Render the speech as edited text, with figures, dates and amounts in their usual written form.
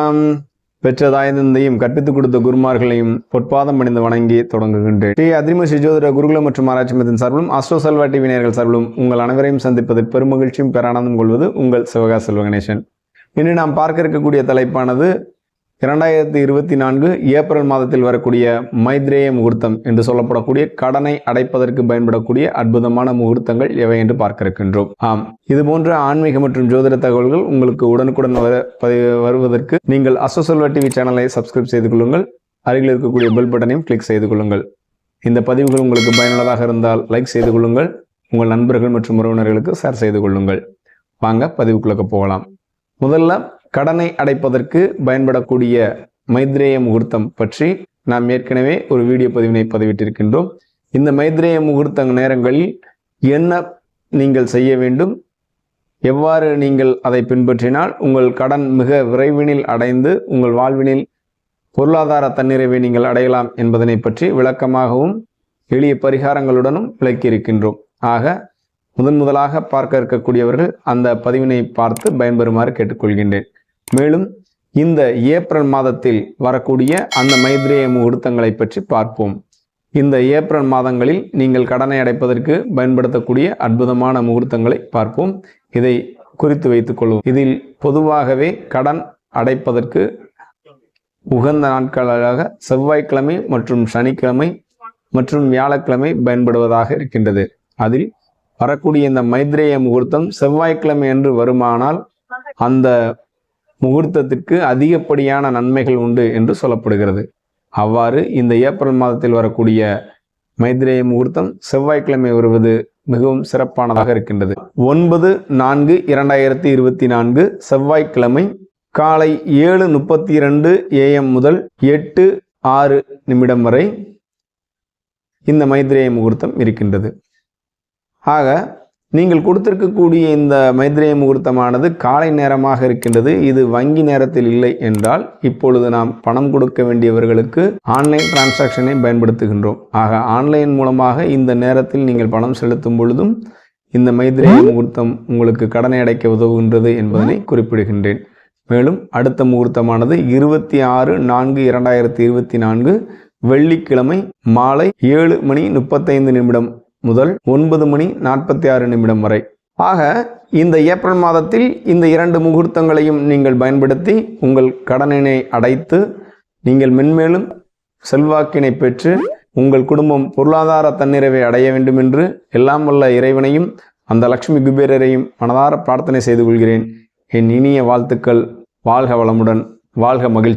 எல்லாம் பெற்ற தாயந்தையும் கற்பித்துக் கொடுத்த குருமார்களையும் பொற்பாதம் பணிந்து வணங்கி தொடங்குகின்றேன். ஸ்ரீ அதிர்ம ஸ்ரீ ஜோதிட குருகுலம் மற்றும் ஆராய்ச்சி மையத்தின் சார்பிலும் ஆஸ்ட்ரோ செல்வா டிவி நேயர்கள் சார்பிலும் உங்கள் அனைவரையும் சந்திப்பதில் பெருமகிழ்ச்சியும் பேரானந்தம் கொள்வது உங்கள் சிவகாசி செல்வகணேசன். இன்று நாம் பார்க்க இருக்கக்கூடிய தலைப்பானது 2024 ஏப்ரல் மாதத்தில் வரக்கூடிய மைத்ரேய முகூர்த்தம் என்று சொல்லப்படக்கூடிய கடனை அடைப்பதற்கு பயன்படக்கூடிய அற்புதமான முகூர்த்தங்கள் எவை என்று பார்க்க இருக்கின்றோம். இதுபோன்ற ஆன்மீக மற்றும் ஜோதிட தகவல்கள் உங்களுக்கு உடனுக்குடன் வருவதற்கு நீங்கள் ஆஸ்ட்ரோ செல்வா டிவி சேனலை சப்ஸ்கிரைப் செய்து கொள்ளுங்கள். அருகில் இருக்கக்கூடிய பெல் பட்டனையும் கிளிக் செய்து கொள்ளுங்கள். இந்த பதிவுகள் உங்களுக்கு பயனுள்ளதாக இருந்தால் லைக் செய்து கொள்ளுங்கள். உங்கள் நண்பர்கள் மற்றும் உறவினர்களுக்கு ஷேர் செய்து கொள்ளுங்கள். வாங்க பதிவுக்குள்ள போகலாம். முதல்ல கடனை அடைப்பதற்கு பயன்படக்கூடிய மைத்ரேய முகூர்த்தம் பற்றி நாம் ஏற்கனவே ஒரு வீடியோ பதிவினை பதிவிட்டிருக்கின்றோம். இந்த மைத்ரேய முகூர்த்த நேரங்களில் என்ன நீங்கள் செய்ய வேண்டும், எவ்வாறு நீங்கள் அதை பின்பற்றினால் உங்கள் கடன் மிக விரைவினில் அடைந்து உங்கள் வாழ்வினில் பொருளாதார தன்னிறைவை நீங்கள் அடையலாம் என்பதனை பற்றி விளக்கமாகவும் எளிய பரிகாரங்களுடனும் விளக்கியிருக்கின்றோம். ஆக முதலாக பார்க்க இருக்கக்கூடியவர்கள் அந்த பதிவினை பார்த்து பயன்பெறுமாறு கேட்டுக்கொள்கின்றேன். மேலும் இந்த ஏப்ரல் மாதத்தில் வரக்கூடிய அந்த மைத்ரேய முகூர்த்தங்களை பற்றி பார்ப்போம். இந்த ஏப்ரல் மாதங்களில் நீங்கள் கடனை அடைப்பதற்கு பயன்படுத்தக்கூடிய அற்புதமான முகூர்த்தங்களை பார்ப்போம். இதை குறித்து வைத்துக் கொள்வோம். இதில் பொதுவாகவே கடன் அடைப்பதற்கு உகந்த நாட்களாக செவ்வாய்க்கிழமை மற்றும் சனிக்கிழமை மற்றும் வியாழக்கிழமை பயன்படுவதாக இருக்கின்றது. அதில் வரக்கூடிய இந்த மைத்ரேய முகூர்த்தம் செவ்வாய்க்கிழமை என்று வருமானால் அந்த முகூர்த்தத்திற்கு அதிகப்படியான நன்மைகள் உண்டு என்று சொல்லப்படுகிறது. அவ்வாறு இந்த ஏப்ரல் மாதத்தில் வரக்கூடிய மைத்ரேய முகூர்த்தம் செவ்வாய்க்கிழமை வருவது மிகவும் சிறப்பானதாக இருக்கின்றது. 9/4/2024 செவ்வாய்க்கிழமை காலை 7:32 AM முதல் 8:06 வரை இந்த மைத்ரேய முகூர்த்தம் இருக்கின்றது. ஆக நீங்கள் கொடுத்திருக்கக்கூடிய இந்த மைத்ரேய முகூர்த்தமானது காலை நேரமாக இருக்கின்றது. இது வங்கி நேரத்தில் இல்லை என்றால் இப்பொழுது நாம் பணம் கொடுக்க வேண்டியவர்களுக்கு ஆன்லைன் டிரான்சாக்ஷனை பயன்படுத்துகின்றோம். ஆக ஆன்லைன் மூலமாக இந்த நேரத்தில் நீங்கள் பணம் செலுத்தும் பொழுதும் இந்த மைத்ரேய முகூர்த்தம் உங்களுக்கு கடனை அடைக்க உதவுகின்றது என்பதனை குறிப்பிடுகின்றேன். மேலும் அடுத்த முகூர்த்தமானது 26/4/2024 வெள்ளிக்கிழமை மாலை 7:35 முதல் 9:46 வரை. ஆக இந்த ஏப்ரல் மாதத்தில் இந்த 2 முகூர்த்தங்களையும் நீங்கள் பயன்படுத்தி உங்கள் கடனினை அடைத்து நீங்கள் மென்மேலும் செல்வாக்கினை பெற்று உங்கள் குடும்பம் பொருளாதார தன்னிறைவை அடைய வேண்டும் என்று எல்லாம் வல்ல இறைவனையும் அந்த லட்சுமி குபேரரையும் மனதார பிரார்த்தனை செய்து கொள்கிறேன். என் இனிய வாழ்த்துக்கள். வாழ்க வளமுடன், வாழ்க மகிழ்ச்சி.